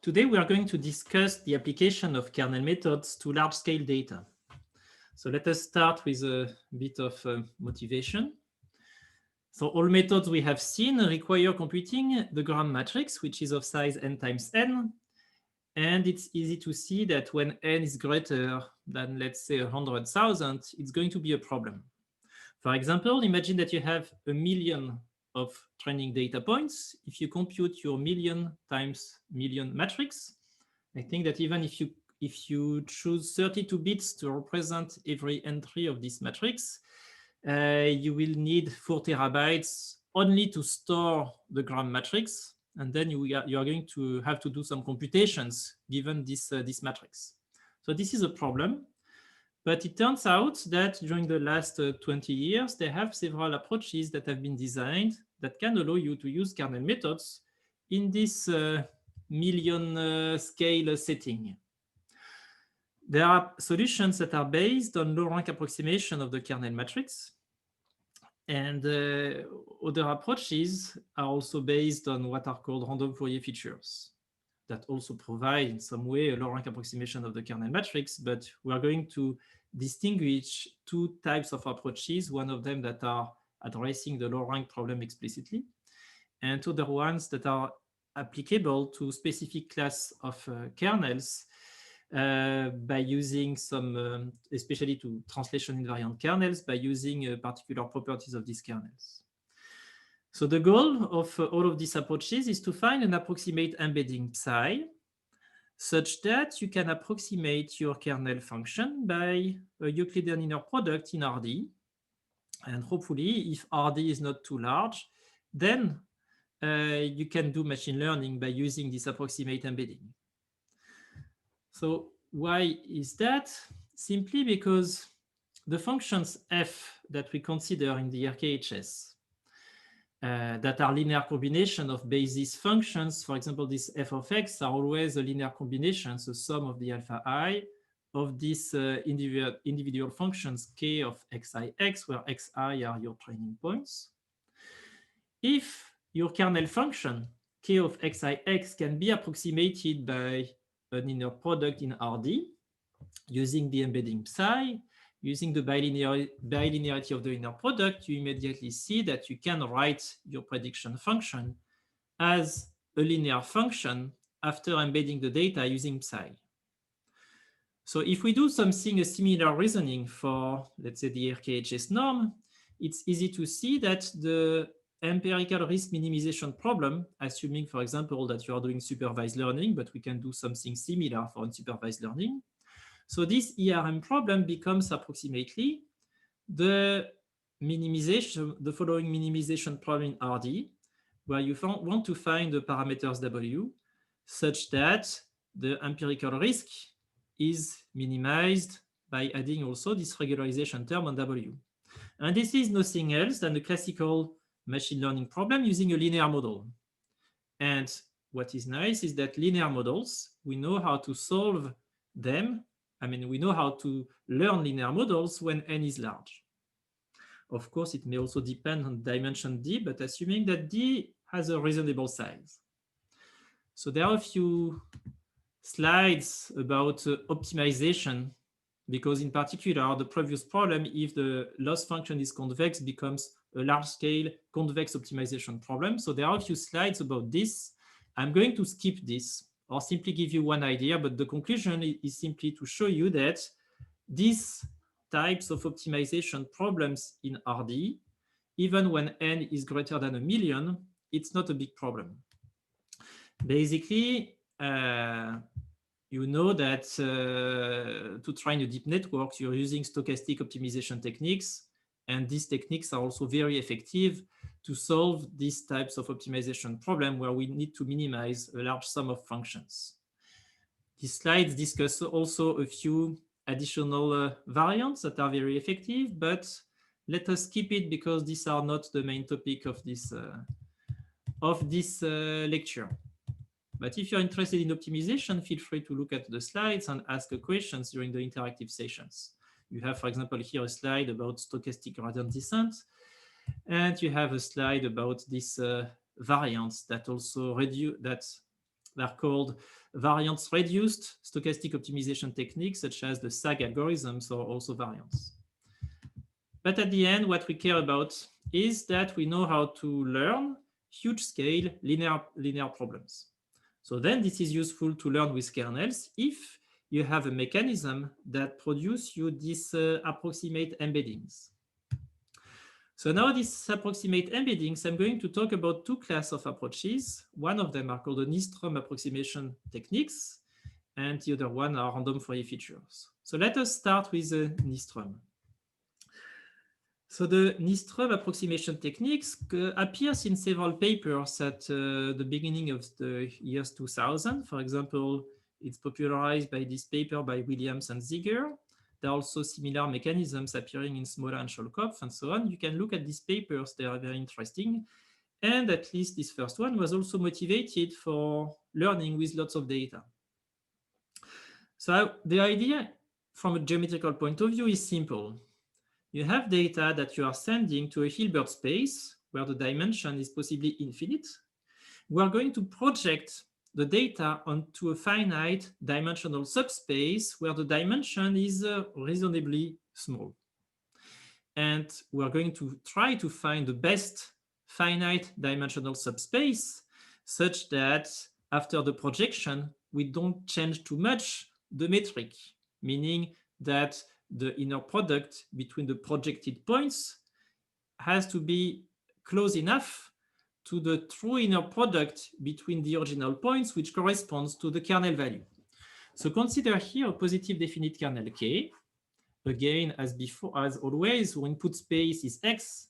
Today we are going to discuss the application of kernel methods to large-scale data. So let us start with a bit of motivation. So all methods we have seen require computing the Gram matrix, which is of size n times n. And it's easy to see that when n is greater than, let's say, 100,000, it's going to be a problem. For example, imagine that you have 1,000,000 of training data points. If you compute your million times million matrix, I think that even if you choose 32 bits to represent every entry of this matrix, you will need 4 terabytes only to store the Gram matrix. And then you are going to have to do some computations given this matrix. So this is a problem. But it turns out that during the last 20 years, they have several approaches that have been designed that can allow you to use kernel methods in this million scale setting. There are solutions that are based on low-rank approximation of the kernel matrix. And other approaches are also based on what are called random Fourier features that also provide in some way a low-rank approximation of the kernel matrix, but we are going to distinguish two types of approaches, one of them that are addressing the low-rank problem explicitly, and other ones that are applicable to specific class of kernels by using some, especially to translation invariant kernels, by using particular properties of these kernels. So the goal of all of these approaches is to find an approximate embedding psi such that you can approximate your kernel function by a Euclidean inner product in RD. And hopefully, if RD is not too large, then you can do machine learning by using this approximate embedding. So why is that? Simply because the functions f that we consider in the RKHS that are linear combination of basis functions, for example, this f of x are always a linear combination, so sum of the alpha I of these individual functions k of xix, where xi are your training points. If your kernel function k of xix can be approximated by an inner product in RD using the embedding psi, using the bilinearity of the inner product, you immediately see that you can write your prediction function as a linear function after embedding the data using psi. So if we do a similar reasoning for, let's say, the RKHS norm, it's easy to see that the empirical risk minimization problem, assuming, for example, that you are doing supervised learning, but we can do something similar for unsupervised learning. So this ERM problem becomes approximately the following minimization problem in RD, where you want to find the parameters W such that the empirical risk is minimized by adding also this regularization term on W. And this is nothing else than a classical machine learning problem using a linear model. And what is nice is that linear models, we know how to solve them. I mean, we know how to learn linear models when n is large. Of course, it may also depend on dimension d, but assuming that d has a reasonable size. So there are a few slides about optimization, because in particular, the previous problem, if the loss function is convex, becomes a large-scale convex optimization problem. So there are a few slides about this. I'm going to skip this or simply give you one idea, but the conclusion is simply to show you that these types of optimization problems in RD, even when n is greater than 1,000,000, it's not a big problem. Basically, you know that to train a deep network, you're using stochastic optimization techniques, and these techniques are also very effective to solve these types of optimization problem where we need to minimize a large sum of functions. These slides discuss also a few additional variants that are very effective, but let us skip it because these are not the main topic of this lecture. But if you're interested in optimization, feel free to look at the slides and ask questions during the interactive sessions. You have, for example, here a slide about stochastic gradient descent, and you have a slide about these variants that also They're called variance-reduced stochastic optimization techniques, such as the SAG algorithms or also variance. But at the end, what we care about is that we know how to learn huge-scale linear problems. So then this is useful to learn with kernels if you have a mechanism that produces you these approximate embeddings. So now these approximate embeddings, I'm going to talk about two classes of approaches. One of them are called the Nystrom approximation techniques, and the other one are random Fourier features. So let us start with Nystrom. So the Nystrom approximation techniques appears in several papers at the beginning of the years 2000. For example, it's popularized by this paper by Williams and Ziegler. There are also similar mechanisms appearing in Smola and Sholkopf and so on. You can look at these papers, they are very interesting. And at least this first one was also motivated for learning with lots of data. So the idea from a geometrical point of view is simple. You have data that you are sending to a Hilbert space where the dimension is possibly infinite. We are going to project the data onto a finite dimensional subspace where the dimension is reasonably small. And we are going to try to find the best finite dimensional subspace such that after the projection, we don't change too much the metric, meaning that the inner product between the projected points has to be close enough to the true inner product between the original points, which corresponds to the kernel value. So consider here a positive definite kernel K. Again, as before, as always, our input space is X,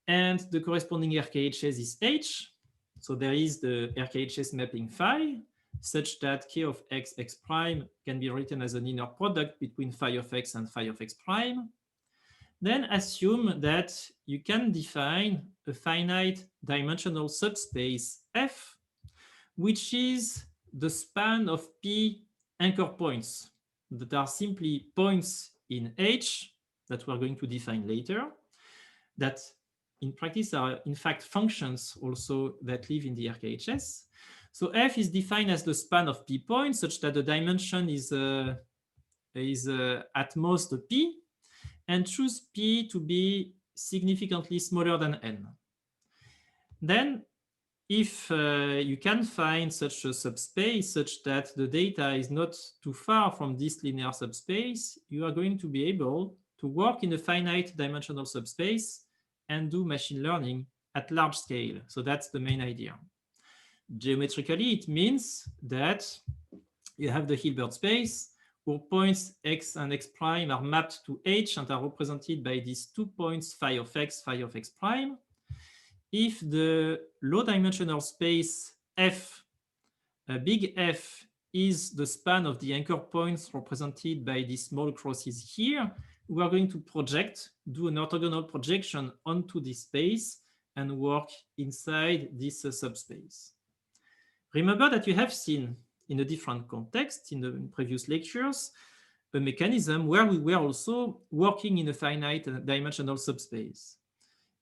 and the corresponding RKHS is H. So there is the RKHS mapping phi, such that K of X, X prime can be written as an inner product between phi of X and phi of X prime. Then assume that you can define a finite dimensional subspace F, which is the span of P anchor points that are simply points in H that we're going to define later, that in practice are in fact functions also that live in the RKHS. So F is defined as the span of P points such that the dimension is at most a P, and choose P to be significantly smaller than N. Then if you can find such a subspace such that the data is not too far from this linear subspace, you are going to be able to work in a finite dimensional subspace and do machine learning at large scale. So that's the main idea. Geometrically, it means that you have the Hilbert space where points X and X prime are mapped to H and are represented by these 2 points phi of X prime. If the low dimensional space F, big F, is the span of the anchor points represented by these small crosses here, we are going to do an orthogonal projection onto this space and work inside this subspace. Remember that you have seen in a different context in the previous lectures a mechanism where we were also working in a finite dimensional subspace.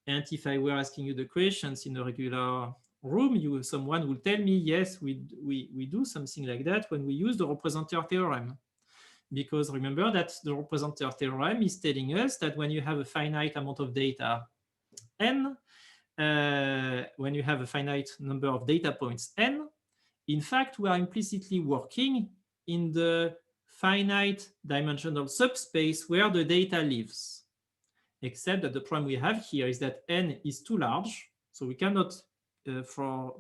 And if I were asking you the questions in a regular room, someone will tell me, yes, we do something like that when we use the representer theorem. Because remember that the representer theorem is telling us that when you have a finite amount of data n, when you have a finite number of data points n, in fact, we are implicitly working in the finite dimensional subspace where the data lives. Except that the problem we have here is that n is too large, so we cannot, for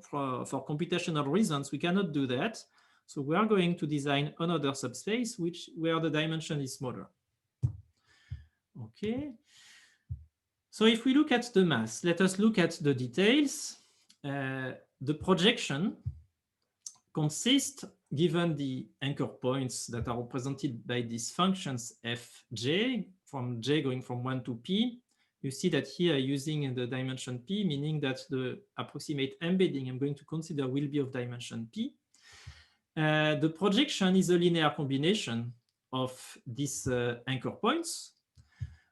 computational reasons, we cannot do that. So we are going to design another subspace where the dimension is smaller. Okay. So if we look at the math, let us look at the details. The projection consists, given the anchor points that are represented by these functions fj, from j going from 1 to p, you see that here using the dimension p, meaning that the approximate embedding I'm going to consider will be of dimension p. The projection is a linear combination of these anchor points,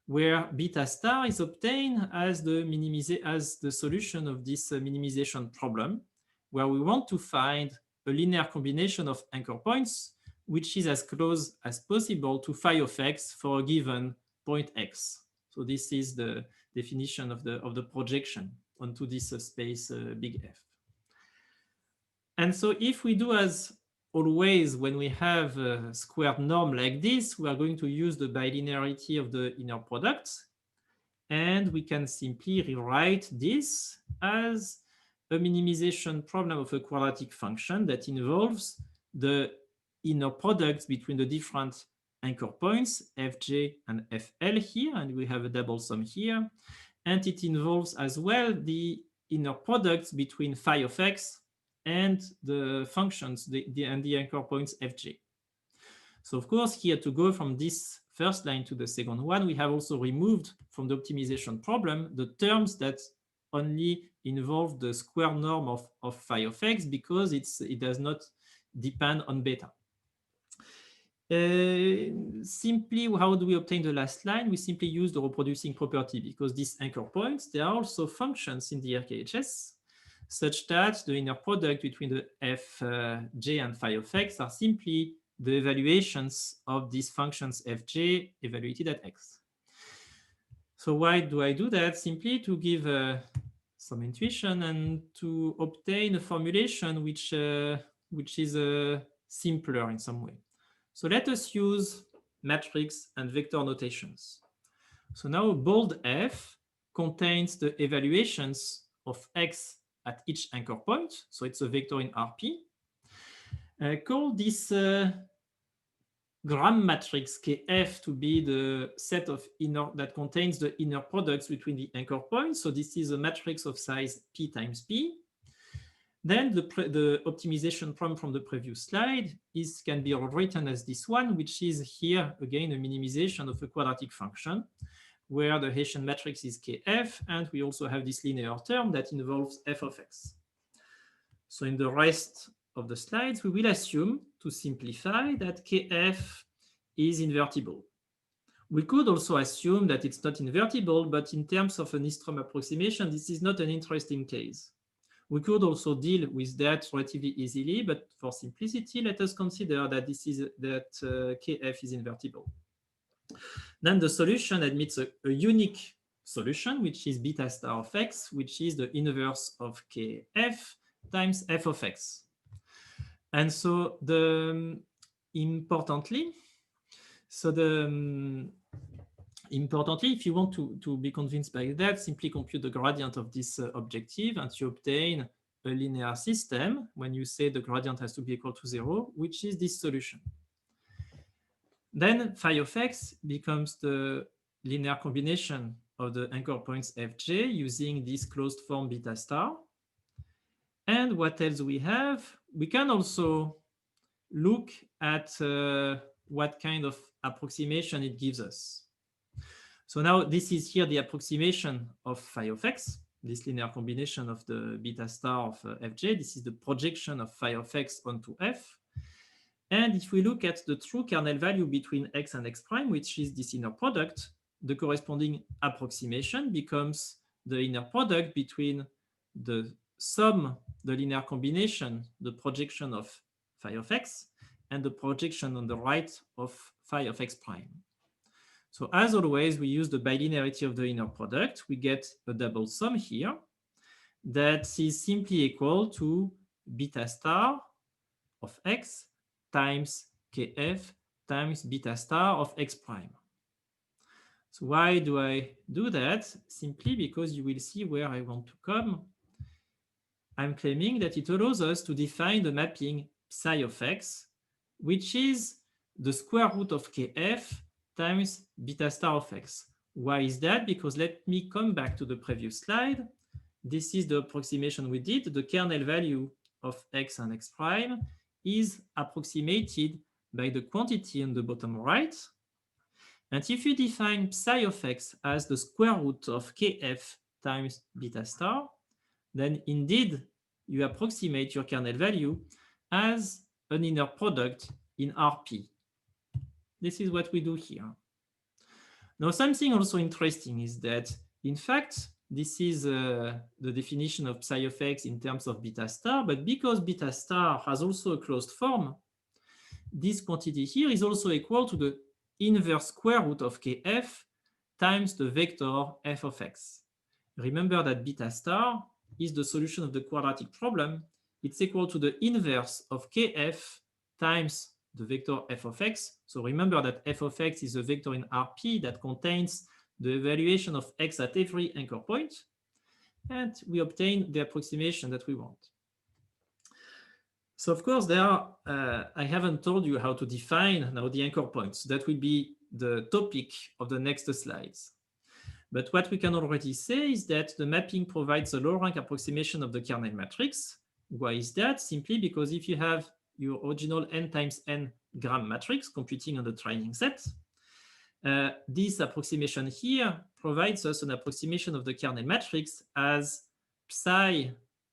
where beta star is obtained as the solution of this minimization problem, where we want to find a linear combination of anchor points, which is as close as possible to phi of x for a given point x. So this is the definition of the projection onto this space big F. And so if we do as always when we have a squared norm like this, we are going to use the bilinearity of the inner product. And we can simply rewrite this as a minimization problem of a quadratic function that involves the inner products between the different anchor points, fj and fl here, and we have a double sum here. And it involves as well the inner products between phi of x and the functions, and the anchor points fj. So of course, here to go from this first line to the second one, we have also removed from the optimization problem the terms that only involve the square norm of phi of x, because it does not depend on beta. Simply, how do we obtain the last line? We simply use the reproducing property, because these anchor points, they are also functions in the RKHS, such that the inner product between the fj and phi of x are simply the evaluations of these functions fj evaluated at x. So why do I do that? Simply to give some intuition and to obtain a formulation which is simpler in some way. So let us use matrix and vector notations. So now bold F contains the evaluations of x at each anchor point. So it's a vector in RP. Call this Gram matrix Kf to be the set of inner that contains the inner products between the anchor points. So this is a matrix of size P times P. Then the optimization problem from the previous slide can be written as this one, which is here again a minimization of a quadratic function, where the Hessian matrix is Kf, and we also have this linear term that involves f of x. So in the rest of the slides, we will assume, to simplify, that Kf is invertible. We could also assume that it's not invertible, but in terms of an Nystrom approximation, this is not an interesting case. We could also deal with that relatively easily, but for simplicity, let us consider that Kf is invertible. Then the solution admits a unique solution, which is beta star of x, which is the inverse of Kf times f of x. And so importantly, if you want to be convinced by that, simply compute the gradient of this objective, and you obtain a linear system when you say the gradient has to be equal to 0, which is this solution. Then phi of x becomes the linear combination of the anchor points fj using this closed form beta star. And what else we have? We can also look at what kind of approximation it gives us. So now this is here the approximation of phi of x, this linear combination of the beta star of fj. This is the projection of phi of x onto f. And if we look at the true kernel value between x and x prime, which is this inner product, the corresponding approximation becomes the inner product between the sum, the linear combination, the projection of phi of x, and the projection on the right of phi of x prime. So as always, we use the bilinearity of the inner product. We get a double sum here that is simply equal to beta star of x times Kf times beta star of x prime. So why do I do that? Simply because you will see where I want to come. I'm claiming that it allows us to define the mapping psi of x, which is the square root of Kf times beta star of x. Why is that? Because let me come back to the previous slide. This is the approximation we did. The kernel value of x and x prime is approximated by the quantity on the bottom right. And if you define psi of x as the square root of Kf times beta star, then indeed you approximate your kernel value as an inner product in RP. This is what we do here. Now, something also interesting is that, in fact, this is the definition of psi of x in terms of beta star, but because beta star has also a closed form, this quantity here is also equal to the inverse square root of kf times the vector f of x. Remember that beta star is the solution of the quadratic problem. It's equal to the inverse of kf times the vector f of x. So remember that f of x is a vector in Rp that contains the evaluation of x at every anchor point, and we obtain the approximation that we want. So of course, there are, I haven't told you how to define now the anchor points. That will be the topic of the next slides. But what we can already say is that the mapping provides a low rank approximation of the kernel matrix. Why is that? Simply because if you have your original n times n gram matrix computing on the training set, this approximation here provides us an approximation of the kernel matrix as psi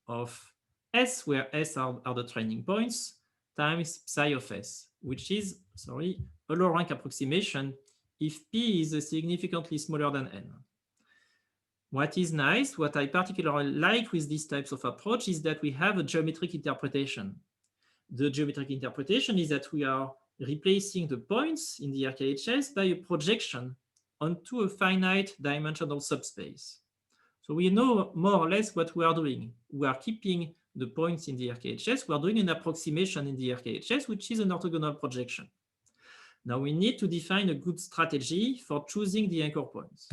of S, where S are the training points, times psi of S, which is, sorry, a low rank approximation if P is significantly smaller than N. What is nice, what I particularly like with these types of approach is that we have a geometric interpretation. The geometric interpretation is that we are replacing the points in the RKHS by a projection onto a finite dimensional subspace. So we know more or less what we are doing. We are keeping the points in the RKHS. We are doing an approximation in the RKHS, which is an orthogonal projection. Now we need to define a good strategy for choosing the anchor points.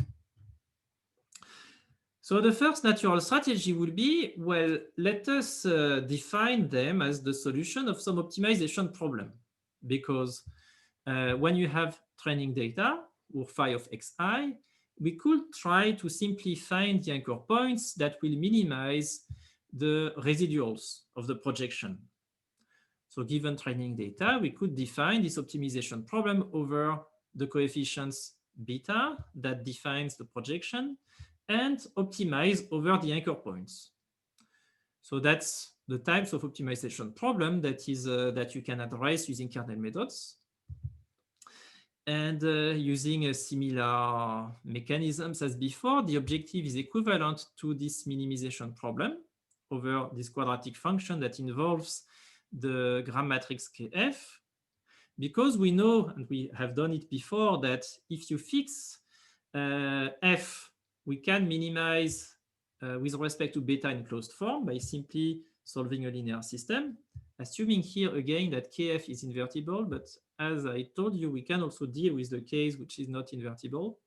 So the first natural strategy will be, well, let us define them as the solution of some optimization problem. Because when you have training data, or phi of xi, we could try to simply find the anchor points that will minimize the residuals of the projection. So given training data, we could define this optimization problem over the coefficients beta that defines the projection and optimize over the anchor points. So that's the types of optimization problem that is that you can address using kernel methods. And using a similar mechanisms as before, the objective is equivalent to this minimization problem over this quadratic function that involves the gram matrix Kf, because we know, and we have done it before, that if you fix f, we can minimize with respect to beta in closed form by simply solving a linear system, assuming here again that Kf is invertible, but as I told you, we can also deal with the case which is not invertible.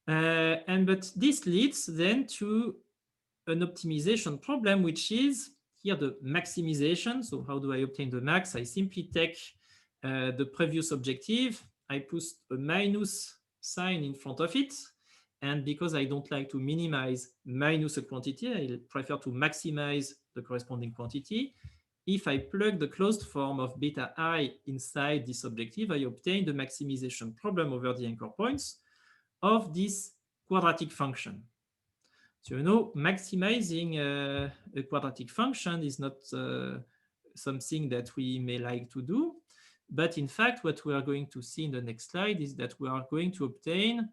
But this leads then to an optimization problem, which is here the maximization. So how do I obtain the max? I simply take the previous objective, I put a minus sign in front of it. And because I don't like to minimize minus a quantity, I prefer to maximize the corresponding quantity. If I plug the closed form of beta I inside this objective, I obtain the maximization problem over the anchor points of this quadratic function. So you know, maximizing a quadratic function is not something that we may like to do. But in fact, what we are going to see in the next slide is that we are going to obtain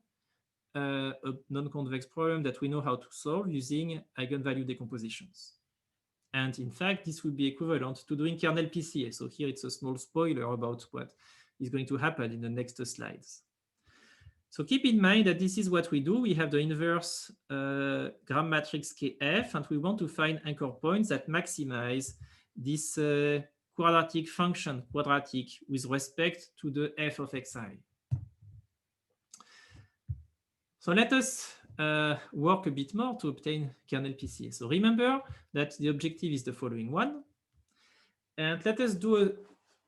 a non-convex problem that we know how to solve using eigenvalue decompositions. And in fact, this will be equivalent to doing kernel PCA. So here it's a small spoiler about what is going to happen in the next slides. So keep in mind that this is what we do. We have the inverse gram matrix Kf, and we want to find anchor points that maximize this quadratic function, quadratic, with respect to the f of xi. So let us work a bit more to obtain kernel PCA. So remember that the objective is the following one. And let us do a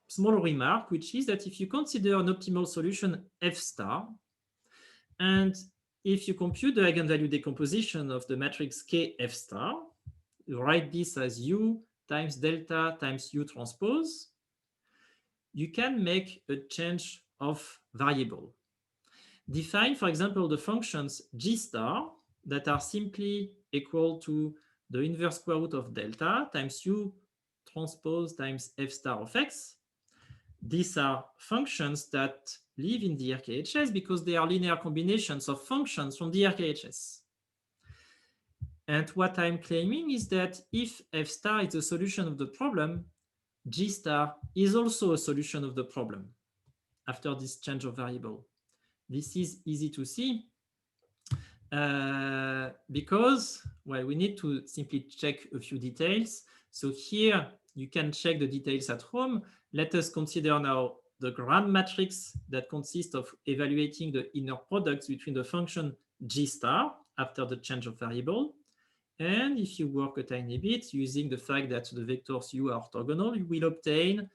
small remark, which is that if you consider an optimal solution f star, and if you compute the eigenvalue decomposition of the matrix Kf star, you write this as U times delta times U transpose, you can make a change of variable. Define, for example, the functions g star that are simply equal to the inverse square root of delta times U transpose times f star of x. These are functions that live in the RKHS because they are linear combinations of functions from the RKHS. And what I'm claiming is that if F star is the solution of the problem, G star is also a solution of the problem after this change of variable. This is easy to see because, well, we need to simply check a few details. So here you can check the details at home. Let us consider now the Gram matrix that consists of evaluating the inner products between the function G star after the change of variable. And if you work a tiny bit using the fact that the vectors U are orthogonal, you will obtain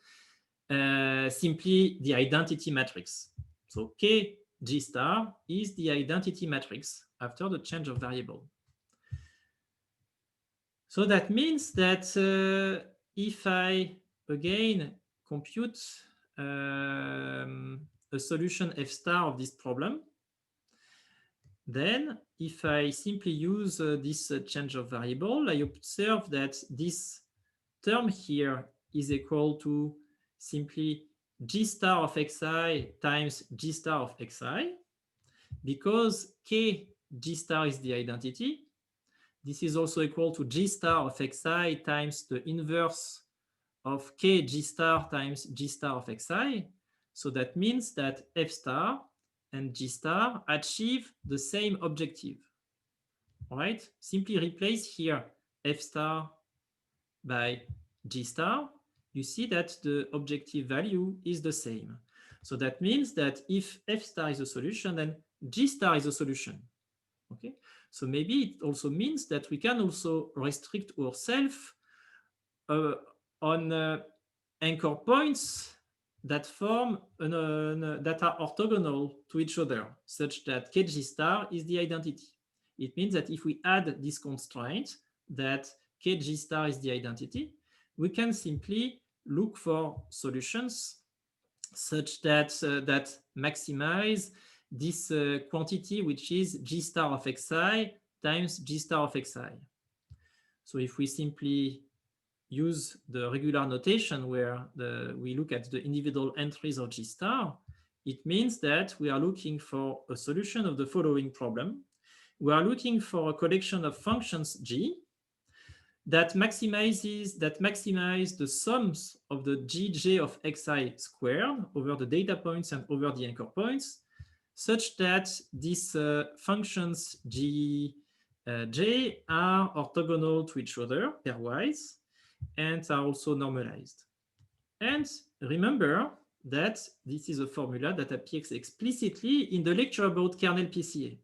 simply the identity matrix. So K G star is the identity matrix after the change of variable. So that means that if I again compute a solution F star of this problem, then if I simply use this change of variable, I observe that this term here is equal to simply G star of xi times G star of xi, because K G star is the identity. This is also equal to G star of xi times the inverse of K G star times G star of xi. So that means that F star and G star achieve the same objective. All right, simply replace here F star by G star. You see that the objective value is the same. So that means that if F star is a solution, then G star is a solution. Okay, so maybe it also means that we can also restrict ourselves on anchor points that form that are orthogonal to each other, such that KG star is the identity. It means that if we add this constraint that KG star is the identity, we can simply look for solutions such that that maximize this quantity, which is G star of xi times G star of xi. So if we simply use the regular notation where we look at the individual entries of G star, it means that we are looking for a solution of the following problem. We are looking for a collection of functions G that maximize the sums of the Gj of xi squared over the data points and over the anchor points, such that these functions G j are orthogonal to each other pairwise and are also normalized. And remember that this is a formula that appears explicitly in the lecture about kernel PCA.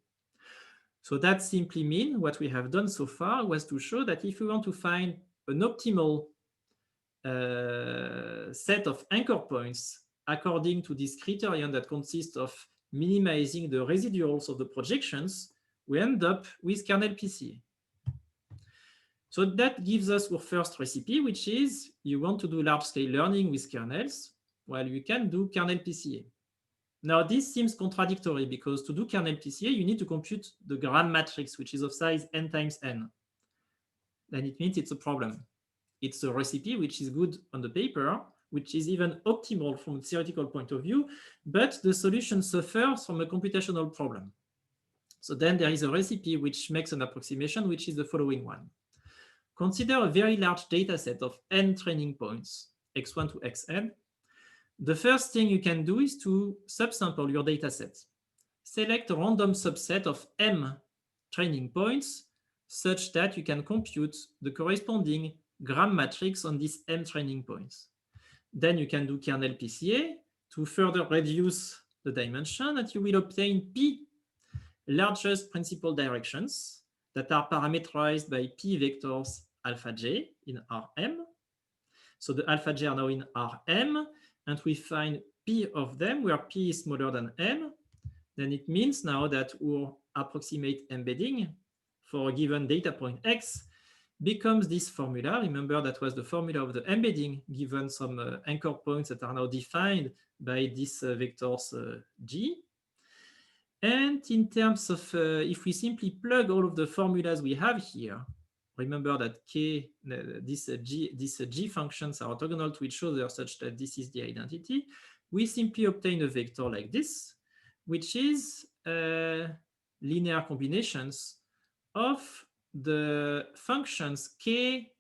So that simply means what we have done so far was to show that if we want to find an optimal set of anchor points according to this criterion that consists of minimizing the residuals of the projections, we end up with kernel PCA. So that gives us our first recipe, which is you want to do large-scale learning with kernels, while you can do kernel PCA. Now, this seems contradictory because to do kernel PCA, you need to compute the Gram matrix, which is of size n times n. Then it means it's a problem. It's a recipe which is good on the paper, which is even optimal from a theoretical point of view, but the solution suffers from a computational problem. So then there is a recipe which makes an approximation, which is the following one. Consider a very large data set of n training points, x1 to xn. The first thing you can do is to subsample your data set. Select a random subset of m training points such that you can compute the corresponding Gram matrix on these m training points. Then you can do kernel PCA to further reduce the dimension, and you will obtain p largest principal directions that are parameterized by p vectors alpha j in Rm. So the alpha j are now in Rm, and we find p of them where p is smaller than m. Then it means now that our approximate embedding for a given data point x becomes this formula. Remember, that was the formula of the embedding given some anchor points that are now defined by these vectors g. And in terms of, if we simply plug all of the formulas we have here, remember that these g functions are orthogonal to each other such that this is the identity. We simply obtain a vector like this, which is linear combinations of the functions k,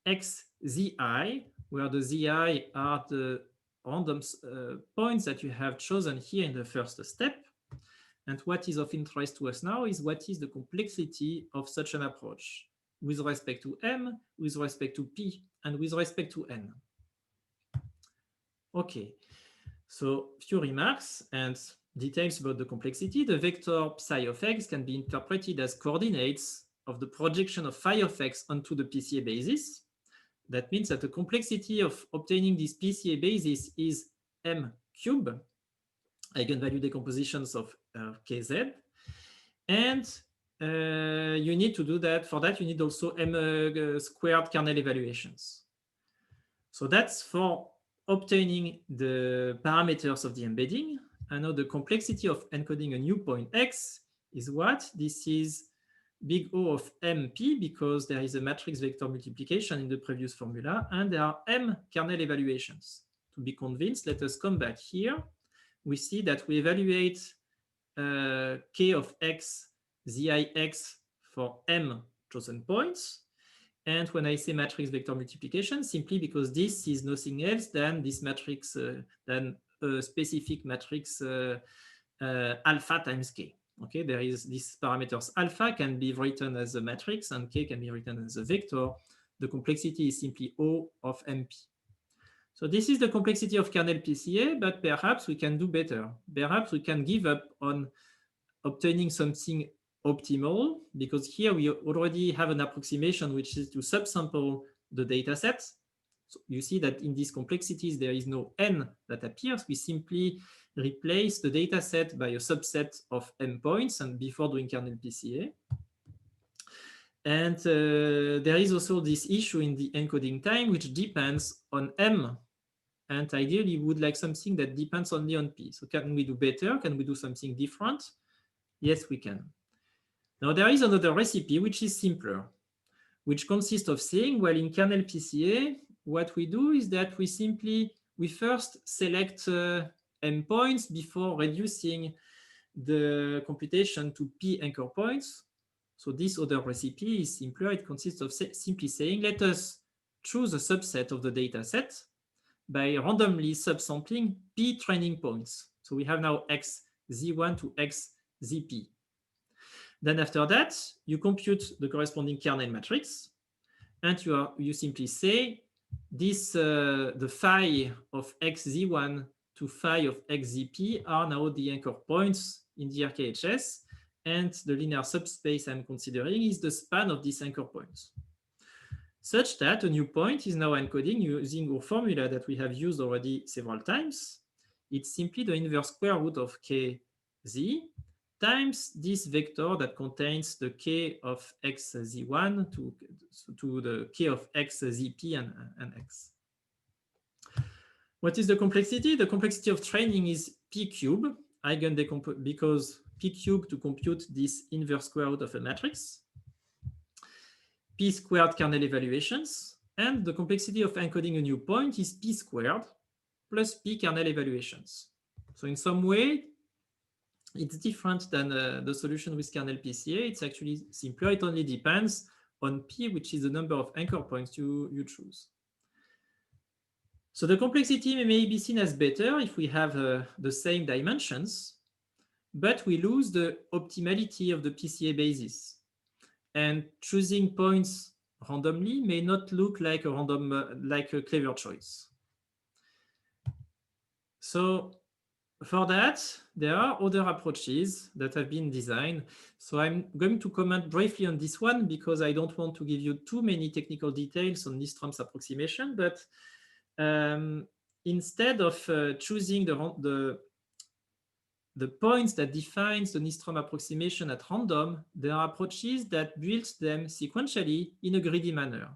x, zi, where the zi are the random points that you have chosen here in the first step. And what is of interest to us now is what is the complexity of such an approach with respect to m, with respect to p, and with respect to n. Okay, so few remarks and details about the complexity. The vector psi of x can be interpreted as coordinates of the projection of phi of x onto the PCA basis. That means that the complexity of obtaining this PCA basis is m cube, eigenvalue decompositions of kz. And you need to do that. For that, you need also m squared kernel evaluations. So that's for obtaining the parameters of the embedding. And now the complexity of encoding a new point x is what? This is big O of MP, because there is a matrix vector multiplication in the previous formula, and there are m kernel evaluations. To be convinced, let us come back here. We see that we evaluate k of x, zix for m chosen points. And when I say matrix vector multiplication, simply because this is nothing else than this matrix, than a specific matrix alpha times k. Okay, there is these parameters. Alpha can be written as a matrix and k can be written as a vector. The complexity is simply O of MP. So this is the complexity of kernel PCA, but perhaps we can do better. Perhaps we can give up on obtaining something optimal, because here we already have an approximation which is to subsample the data set. So you see that in these complexities, there is no n that appears. We simply replace the data set by a subset of m points, and before doing kernel PCA. And there is also this issue in the encoding time, which depends on m. And ideally, we would like something that depends only on p. So can we do better? Can we do something different? Yes, we can. Now, there is another recipe which is simpler, which consists of saying, well, in kernel PCA, what we do is that we first select m points before reducing the computation to p anchor points. So this other recipe is simpler. It consists of simply saying, let us choose a subset of the data set by randomly subsampling p training points. So we have now x z1 to x zp. Then after that, you compute the corresponding kernel matrix, and you simply say this the phi of xz1 to phi of xzp are now the anchor points in the RKHS, and the linear subspace I'm considering is the span of these anchor points, such that a new point is now encoding using our formula that we have used already several times. It's simply the inverse square root of kz times this vector that contains the k of xz1 to the k of xzp and x. What is the complexity? The complexity of training is p cube, because p cube to compute this inverse square root of a matrix, p squared kernel evaluations, and the complexity of encoding a new point is p squared plus p kernel evaluations. So in some way, it's different than the solution with kernel PCA. It's actually simpler. It only depends on p, which is the number of anchor points you choose. So the complexity may be seen as better if we have the same dimensions, but we lose the optimality of the PCA basis. And choosing points randomly may not look like a clever choice. So for that, there are other approaches that have been designed. So I'm going to comment briefly on this one because I don't want to give you too many technical details on Nystrom's approximation, but instead of choosing the points that defines the Nystrom approximation at random, there are approaches that build them sequentially in a greedy manner,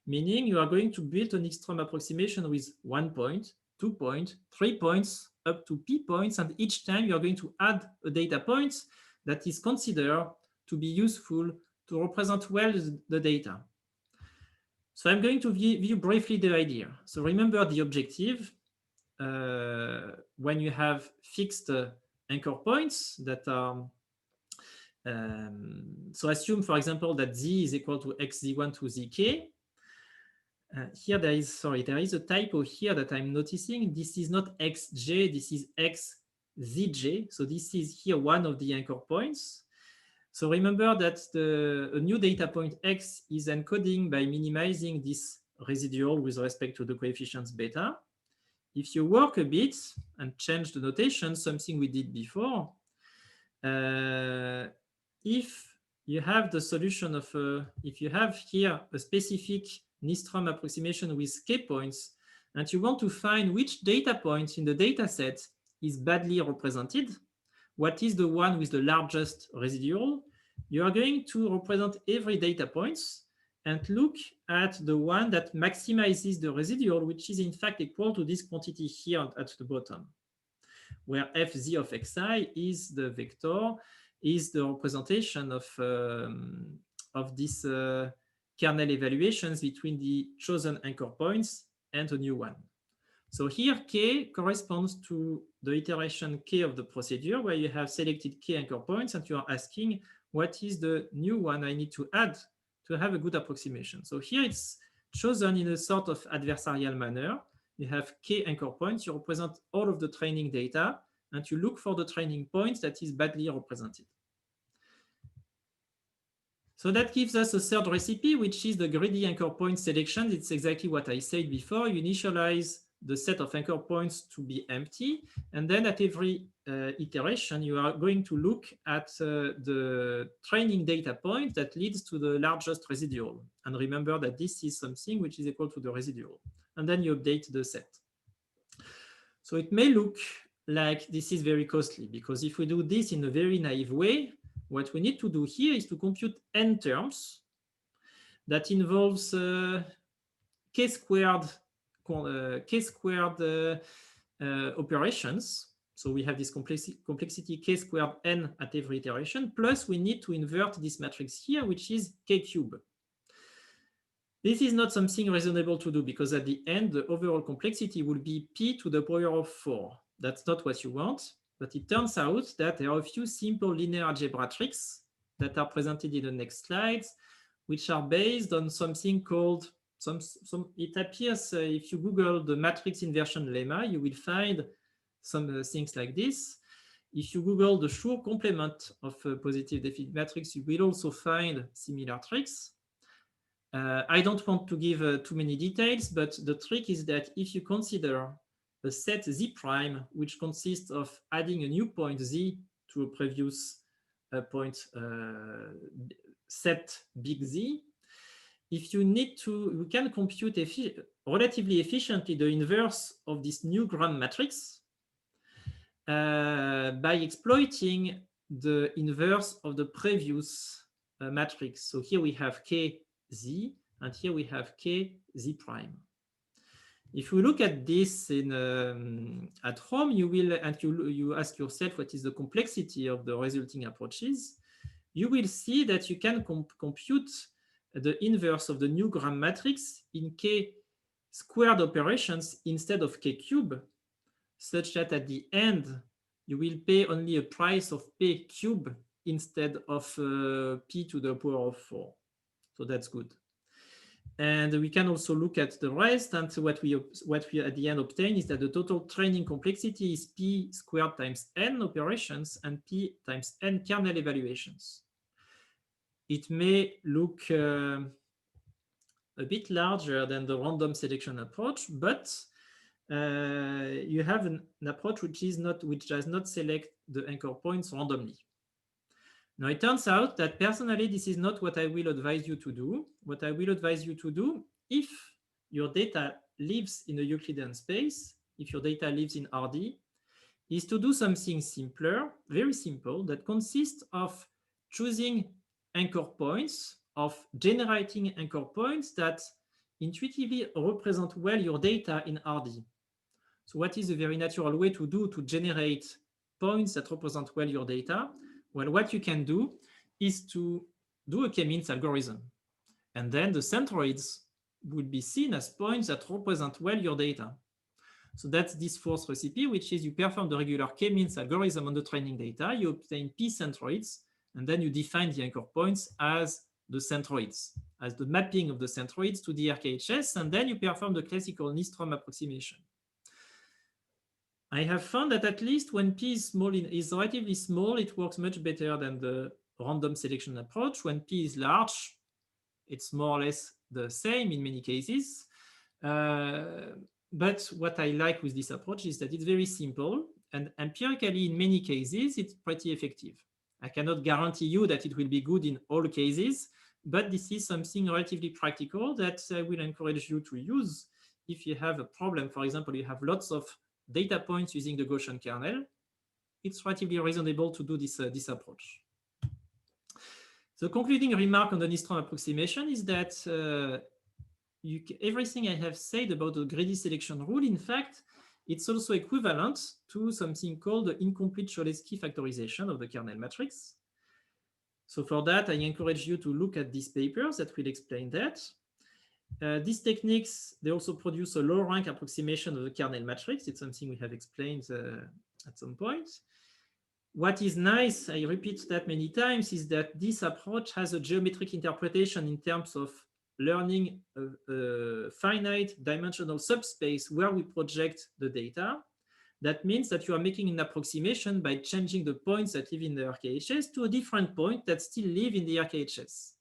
meaning you are going to build a Nystrom approximation with 1 point, 2 points, 3 points, up to p points, and each time you are going to add a data point that is considered to be useful to represent well the data. So I'm going to give you briefly the idea. So remember the objective when you have fixed anchor points that are So assume, for example, that z is equal to xz1 to zk. Here there is a typo here that I'm noticing. This is not xj, this is xzj. So this is here one of the anchor points. So remember that a new data point x is encoding by minimizing this residual with respect to the coefficients beta. If you work a bit and change the notation, something we did before, if you have the solution of, if you have here a specific Nystrom approximation with k points, and you want to find which data point in the data set is badly represented, what is the one with the largest residual, you are going to represent every data points and look at the one that maximizes the residual, which is in fact equal to this quantity here at the bottom, where fz of xi is the vector, is the representation of this kernel evaluations between the chosen anchor points and a new one. So here k corresponds to the iteration k of the procedure, where you have selected k anchor points and you are asking what is the new one I need to add to have a good approximation. So here it's chosen in a sort of adversarial manner. You have k anchor points, you represent all of the training data, and you look for the training points that is badly represented. So that gives us a third recipe, which is the greedy anchor point selection. It's exactly what I said before. You initialize the set of anchor points to be empty, and then at every iteration, you are going to look at the training data point that leads to the largest residual. And remember that this is something which is equal to the residual. And then you update the set. So it may look like this is very costly, because if we do this in a very naive way, what we need to do here is to compute n terms that involves k squared operations. So we have this complexity k squared n at every iteration, plus we need to invert this matrix here, which is k cube. This is not something reasonable to do, because at the end, the overall complexity will be p to the power of 4. That's not what you want. But it turns out that there are a few simple linear algebra tricks that are presented in the next slides, which are based on something called, it appears if you Google the matrix inversion lemma, you will find some things like this. If you Google the Schur complement of a positive definite matrix, you will also find similar tricks. I don't want to give too many details, but the trick is that if you consider a set z prime, which consists of adding a new point z to a previous point set big Z, if you need to, you can compute relatively efficiently the inverse of this new Gram matrix by exploiting the inverse of the previous matrix. So here we have kz, and here we have kz prime. If you look at this at home, you will, and you ask yourself what is the complexity of the resulting approaches, you will see that you can compute the inverse of the new Gram matrix in k squared operations instead of k cube, such that at the end, you will pay only a price of p cube instead of p to the power of 4. So that's good. And we can also look at the rest, and what we at the end obtain is that the total training complexity is p squared times n operations and p times n kernel evaluations. It may look a bit larger than the random selection approach, but you have an approach which does not select the anchor points randomly. Now, it turns out that personally, this is not what I will advise you to do. What I will advise you to do, if your data lives in a Euclidean space, if your data lives in RD, is to do something simpler, very simple, that consists of choosing anchor points, of generating anchor points that intuitively represent well your data in RD. So what is a very natural way to do to generate points that represent well your data? Well, what you can do is to do a k-means algorithm. And then the centroids would be seen as points that represent well your data. So that's this fourth recipe, which is you perform the regular k-means algorithm on the training data, you obtain p centroids, And then you define the anchor points as the centroids, as the mapping of the centroids to the RKHS, and then you perform the classical Nystrom approximation. I have found that at least when P is relatively small, it works much better than the random selection approach. When P is large, it's more or less the same in many cases. But what I like with this approach is that it's very simple, and empirically, in many cases, it's pretty effective. I cannot guarantee you that it will be good in all cases, but this is something relatively practical that I will encourage you to use if you have a problem. For example, you have lots of data points using the Gaussian kernel. It's relatively reasonable to do this approach. The concluding remark on the Nystrom approximation is that everything I have said about the greedy selection rule, in fact, it's also equivalent to something called the incomplete Cholesky factorization of the kernel matrix. So for that, I encourage you to look at these papers that will explain that. These techniques, they also produce a low rank approximation of the kernel matrix. It's something we have explained at some point. What is nice, I repeat that many times, is that this approach has a geometric interpretation in terms of learning a finite dimensional subspace where we project the data. That means that you are making an approximation by changing the points that live in the RKHS to a different point that still live in the RKHS.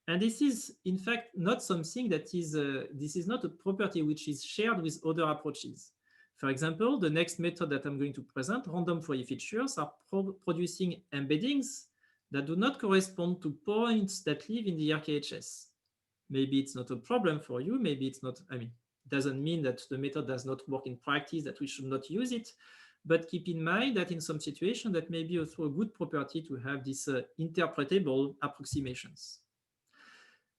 And this is, in fact, not something that is, this is not a property which is shared with other approaches. For example, the next method that I'm going to present, random Fourier features, are producing embeddings that do not correspond to points that live in the RKHS. Maybe it's not a problem for you, maybe it's not, I mean, it doesn't mean that the method does not work in practice, that we should not use it, but keep in mind that in some situations that may be also a good property to have these interpretable approximations.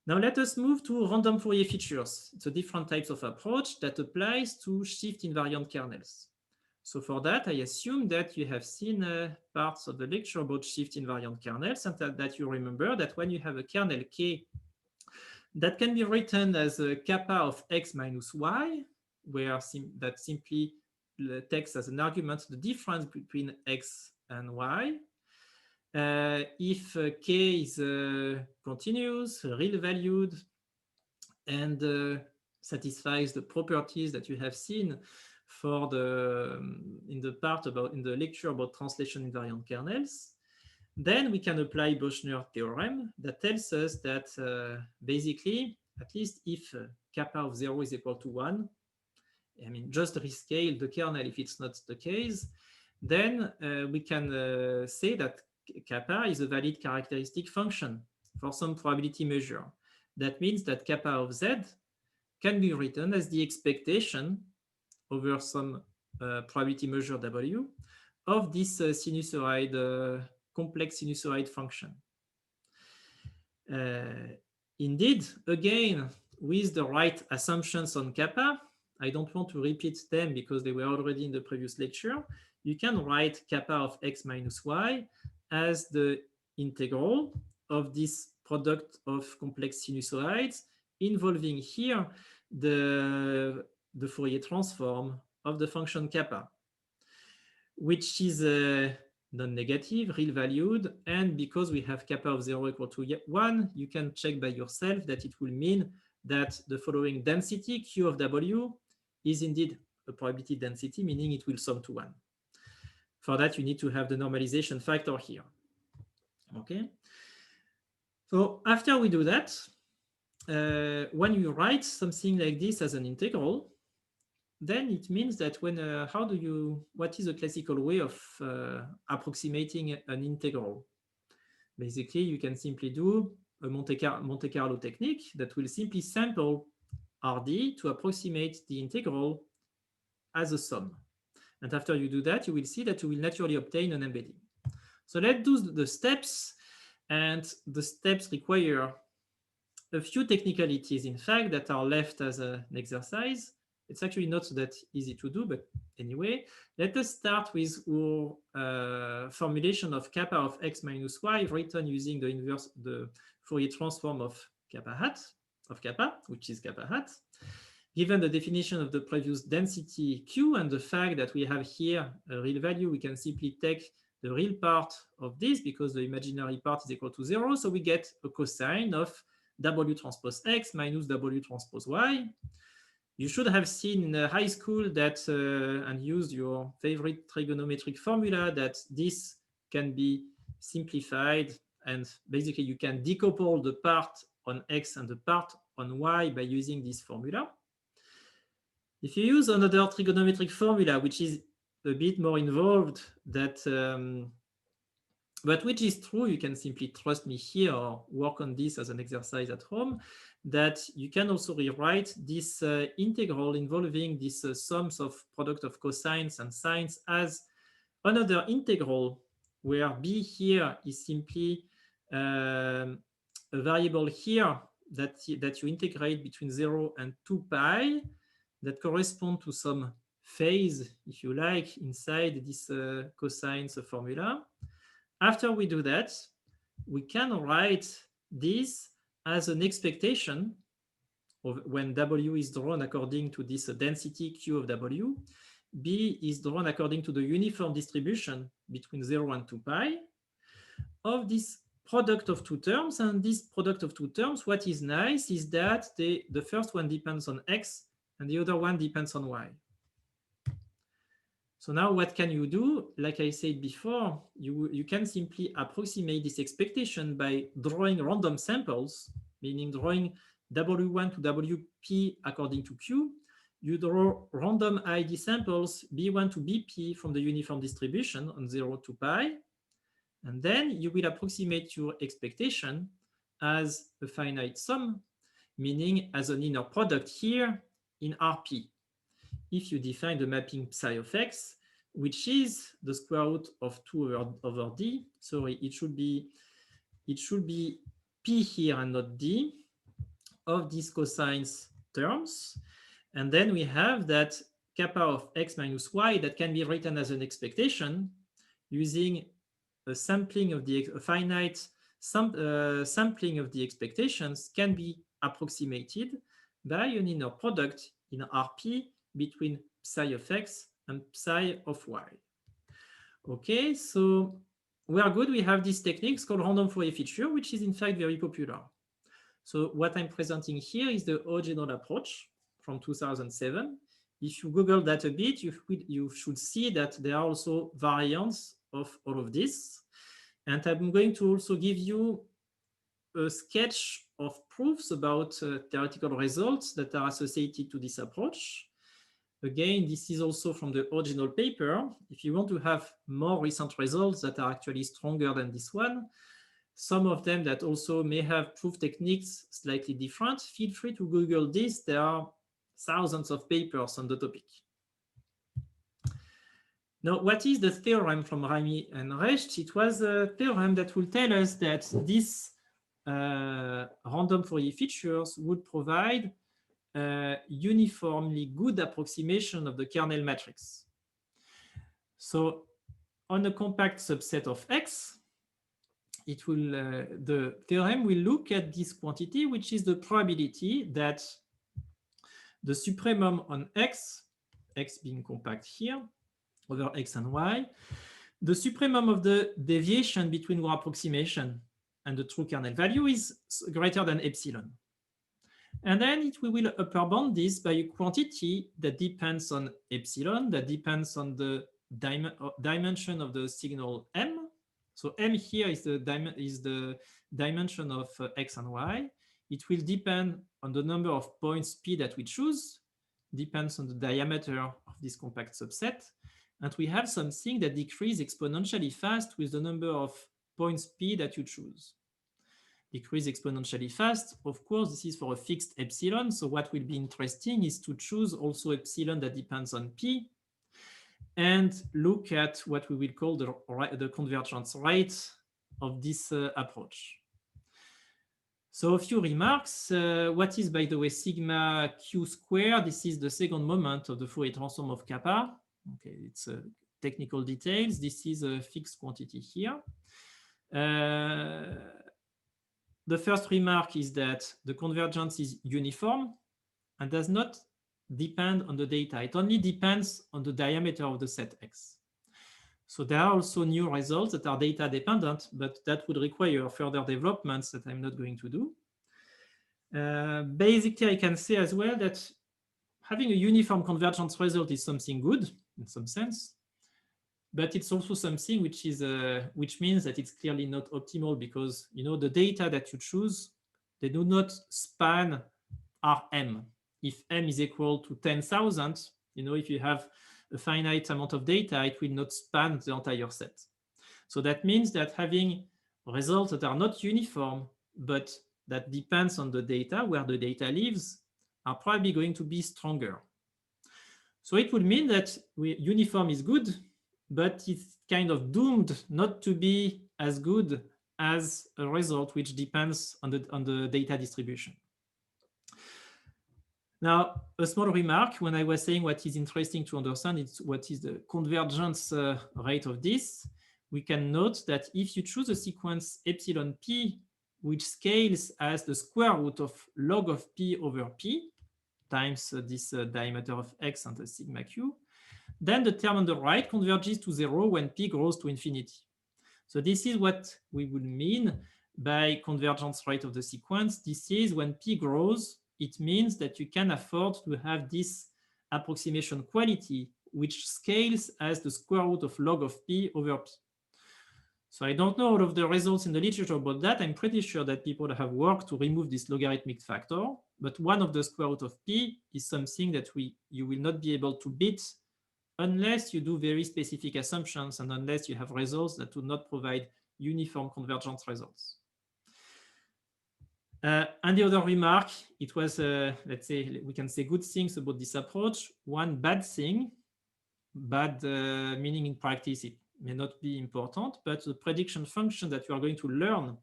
Now let us move to random Fourier features. It's a different types of approach that applies to shift invariant kernels. So for that, I assume that you have seen parts of the lecture about shift invariant kernels, and that you remember that when you have a kernel K that can be written as a kappa of x minus y, where that simply takes as an argument the difference between x and y. If k is continuous, real valued, and satisfies the properties that you have seen for the in the lecture about translation invariant kernels, then we can apply Bochner theorem that tells us that basically, at least if kappa of 0 is equal to 1, I mean, just rescale the kernel if it's not the case, then we can say that kappa is a valid characteristic function for some probability measure. That means that kappa of z can be written as the expectation over some probability measure w of this sinusoid complex sinusoid function. Indeed, again, with the right assumptions on kappa, I don't want to repeat them because they were already in the previous lecture. You can write kappa of x minus y as the integral of this product of complex sinusoids involving here the Fourier transform of the function kappa, which is non-negative, real valued, and because we have kappa of 0 equal to 1, you can check by yourself that it will mean that the following density, Q of W, is indeed a probability density, meaning it will sum to 1. For that, you need to have the normalization factor here. Okay. So after we do that, when you write something like this as an integral, then it means that when what is a classical way of approximating an integral? Basically, you can simply do a Monte Carlo technique that will simply sample RD to approximate the integral as a sum. And after you do that, you will see that you will naturally obtain an embedding. So let's do the steps, and the steps require a few technicalities, in fact, that are left as an exercise. It's actually not that easy to do, but anyway, let us start with our formulation of kappa of x minus y written using the Fourier transform of kappa hat, which is kappa hat. Given the definition of the previous density Q and the fact that we have here a real value, we can simply take the real part of this because the imaginary part is equal to 0. So we get a cosine of W transpose X minus W transpose Y. You should have seen in high school that and used your favorite trigonometric formula that this can be simplified, and basically you can decouple the part on X and the part on Y by using this formula. If you use another trigonometric formula, which is a bit more involved, that but which is true, you can simply trust me here or work on this as an exercise at home, that you can also rewrite this integral involving these sums of product of cosines and sines as another integral where b here is simply a variable here that you integrate between 0 and 2 pi that correspond to some phase, if you like, inside this cosines formula. After we do that, we can write this as an expectation of when W is drawn according to this density Q of W. B is drawn according to the uniform distribution between 0 and 2 pi of this product of two terms. And this product of two terms, what is nice is that the first one depends on X and the other one depends on Y. So now what can you do? Like I said before, you can simply approximate this expectation by drawing random samples, meaning drawing W1 to WP according to Q. You draw random ID samples B1 to BP from the uniform distribution on 0 to pi. And then you will approximate your expectation as a finite sum, meaning as an inner product here in RP. If you define the mapping psi of X, which is the square root of 2 over D, sorry, it should be P here and not D of these cosines terms. And then we have that kappa of X minus Y that can be written as an expectation using a sampling of the finite sampling of the expectations can be approximated by an inner product in RP between psi of X and psi of Y. Okay, so we are good. We have this technique called random Fourier feature, which is in fact very popular. So what I'm presenting here is the original approach from 2007. If you Google that a bit, you should see that there are also variants of all of this. And I'm going to also give you a sketch of proofs about theoretical results that are associated to this approach. Again, this is also from the original paper. If you want to have more recent results that are actually stronger than this one, some of them that also may have proof techniques slightly different, feel free to Google this. There are thousands of papers on the topic. Now, what is the theorem from Ramy and Recht? It was a theorem that will tell us that these random Fourier features would provide uniformly good approximation of the kernel matrix. So on a compact subset of X, it will the theorem will look at this quantity, which is the probability that the supremum on X being compact here, over X and Y, the supremum of the deviation between our approximation and the true kernel value is greater than epsilon. And then we will upper bound this by a quantity that depends on epsilon, that depends on the dimension of the signal M. So M here is the dimension of X and Y. It will depend on the number of points P that we choose, depends on the diameter of this compact subset. And we have something that decreases exponentially fast with the number of points P that you choose. Decrease exponentially fast. Of course, this is for a fixed epsilon. So what will be interesting is to choose also epsilon that depends on P and look at what we will call the convergence rate of this approach. So a few remarks. What is, by the way, sigma q squared? This is the second moment of the Fourier transform of kappa. Okay, it's technical details. This is a fixed quantity here. The first remark is that the convergence is uniform and does not depend on the data. It only depends on the diameter of the set X. So there are also new results that are data dependent, but that would require further developments that I'm not going to do. Basically, I can say as well that having a uniform convergence result is something good in some sense, but it's also something which is which means that it's clearly not optimal, because the data that you choose, they do not span Rm. If m is equal to 10,000, if you have a finite amount of data, it will not span the entire set. So that means that having results that are not uniform, but that depends on the data, where the data lives, are probably going to be stronger. So it would mean that uniform is good, but it's kind of doomed not to be as good as a result which depends on the data distribution. Now, a small remark, when I was saying what is interesting to understand, it's what is the convergence rate of this. We can note that if you choose a sequence epsilon p, which scales as the square root of log of p over p, times this diameter of x and the sigma q, then the term on the right converges to 0 when p grows to infinity. So this is what we would mean by convergence rate of the sequence. This is when p grows, it means that you can afford to have this approximation quality, which scales as the square root of log of p over p. So I don't know all of the results in the literature about that. I'm pretty sure that people have worked to remove this logarithmic factor, but one of the square root of p is something that you will not be able to beat unless you do very specific assumptions and unless you have results that do not provide uniform convergence results. And the other remark, it was, let's say, we can say good things about this approach. One bad thing, bad meaning in practice, it may not be important, but the prediction function that you are going to learn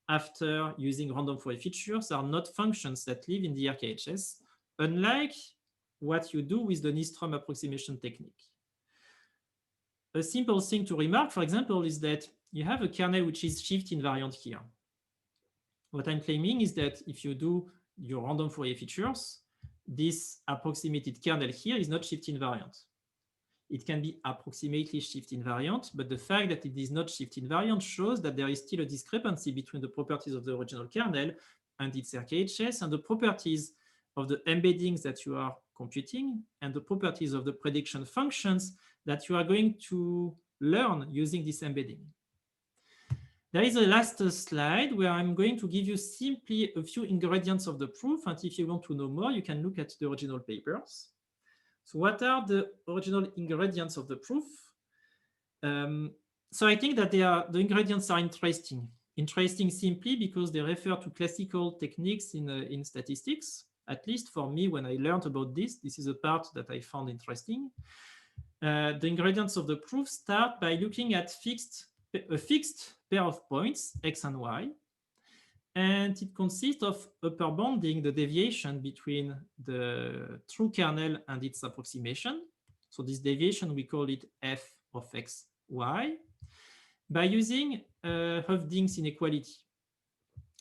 after using random Fourier features are not functions that live in the RKHS, unlike what you do with the Nystrom approximation technique. A simple thing to remark, for example, is that you have a kernel which is shift invariant here. What I'm claiming is that if you do your random Fourier features, this approximated kernel here is not shift invariant. It can be approximately shift invariant, but the fact that it is not shift invariant shows that there is still a discrepancy between the properties of the original kernel and its RKHS and the properties of the embeddings that you are computing and the properties of the prediction functions that you are going to learn using this embedding. There is a last slide where I'm going to give you simply a few ingredients of the proof, and if you want to know more, you can look at the original papers. So what are the original ingredients of the proof? So I think that the ingredients are interesting. Interesting simply because they refer to classical techniques in statistics. At least for me, when I learned about this is a part that I found interesting. The ingredients of the proof start by looking at a fixed pair of points, x and y, and it consists of upper bounding the deviation between the true kernel and its approximation. So this deviation, we call it f of x, y, by using Hoeffding's inequality.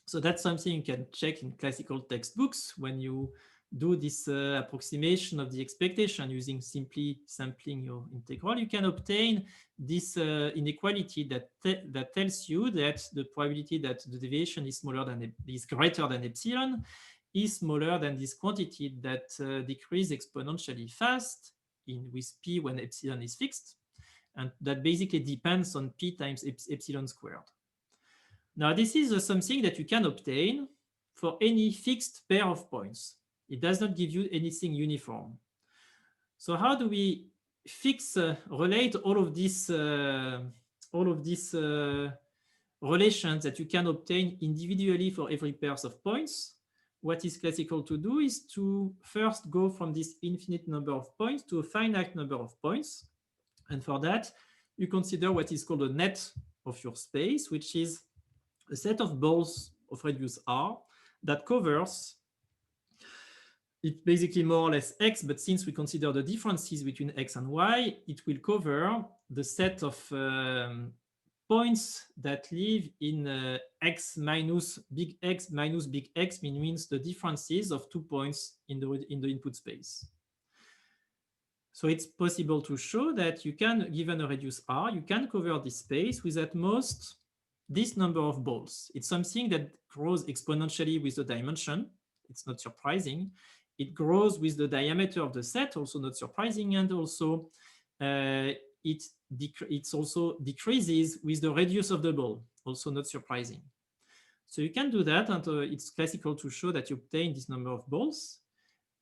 So that's something you can check in classical textbooks when you do this approximation of the expectation using simply sampling your integral. You can obtain this inequality that tells you that the probability that the deviation is greater than epsilon is smaller than this quantity that decreases exponentially fast with p when epsilon is fixed, and that basically depends on p times epsilon squared. Now, this is something that you can obtain for any fixed pair of points. It does not give you anything uniform. So how do we relate all of these relations that you can obtain individually for every pairs of points? What is classical to do is to first go from this infinite number of points to a finite number of points. And for that, you consider what is called a net of your space, which is a set of balls of radius r that covers, it's basically more or less x, but since we consider the differences between x and y, it will cover the set of points that live in x minus big X minus big X, means the differences of 2 points in the input space. So it's possible to show that you can, given a radius r, you can cover this space with at most this number of balls. It's something that grows exponentially with the dimension. It's not surprising. It grows with the diameter of the set, also not surprising, and also it also decreases with the radius of the ball, also not surprising. So you can do that, and it's classical to show that you obtain this number of balls.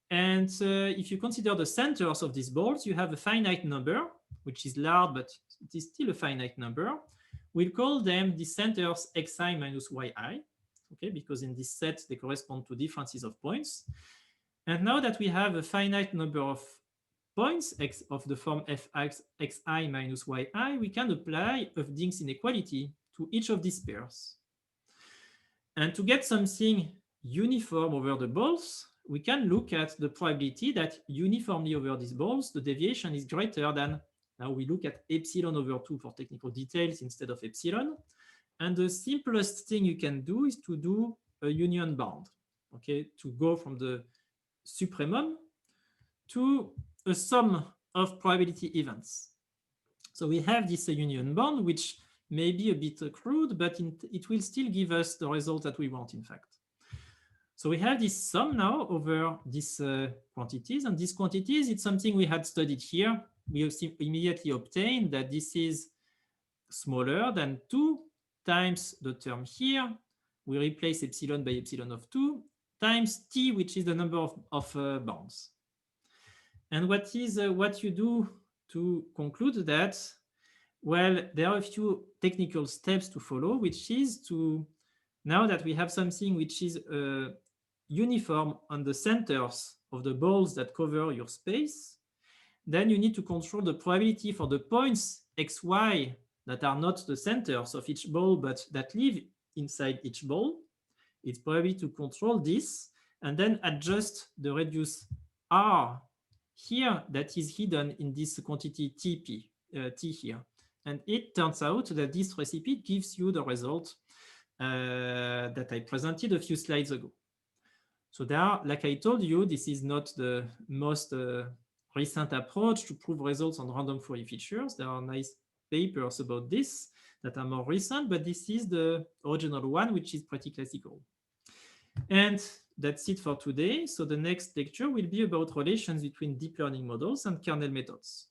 And if you consider the centers of these balls, you have a finite number, which is large, but it is still a finite number. We'll call them the centers xi minus yi, okay, because in this set, they correspond to differences of points. And now that we have a finite number of points x of the form fx xi minus yi, we can apply Hövding's inequality to each of these pairs. And to get something uniform over the balls, we can look at the probability that uniformly over these balls, the deviation is greater than, now we look at epsilon over 2 for technical details instead of epsilon. And the simplest thing you can do is to do a union bound, okay, to go from the supremum to a sum of probability events. So we have this union bound, which may be a bit crude, but it will still give us the result that we want, in fact. So we have this sum now over these quantities, and these quantities, it's something we had studied here. We immediately obtained that this is smaller than 2 times the term here. We replace epsilon by epsilon of 2 times t, which is the number of bounds. And what you do to conclude that? Well, there are a few technical steps to follow, which is to, now that we have something which is uniform on the centers of the balls that cover your space, then you need to control the probability for the points xy that are not the centers of each ball, but that live inside each ball. It's probably to control this and then adjust the radius r here that is hidden in this quantity tp, t here. And it turns out that this recipe gives you the result that I presented a few slides ago. So there, like I told you, this is not the most recent approach to prove results on random Fourier features. There are nice papers about this that are more recent, but this is the original one, which is pretty classical. And that's it for today. So the next lecture will be about relations between deep learning models and kernel methods.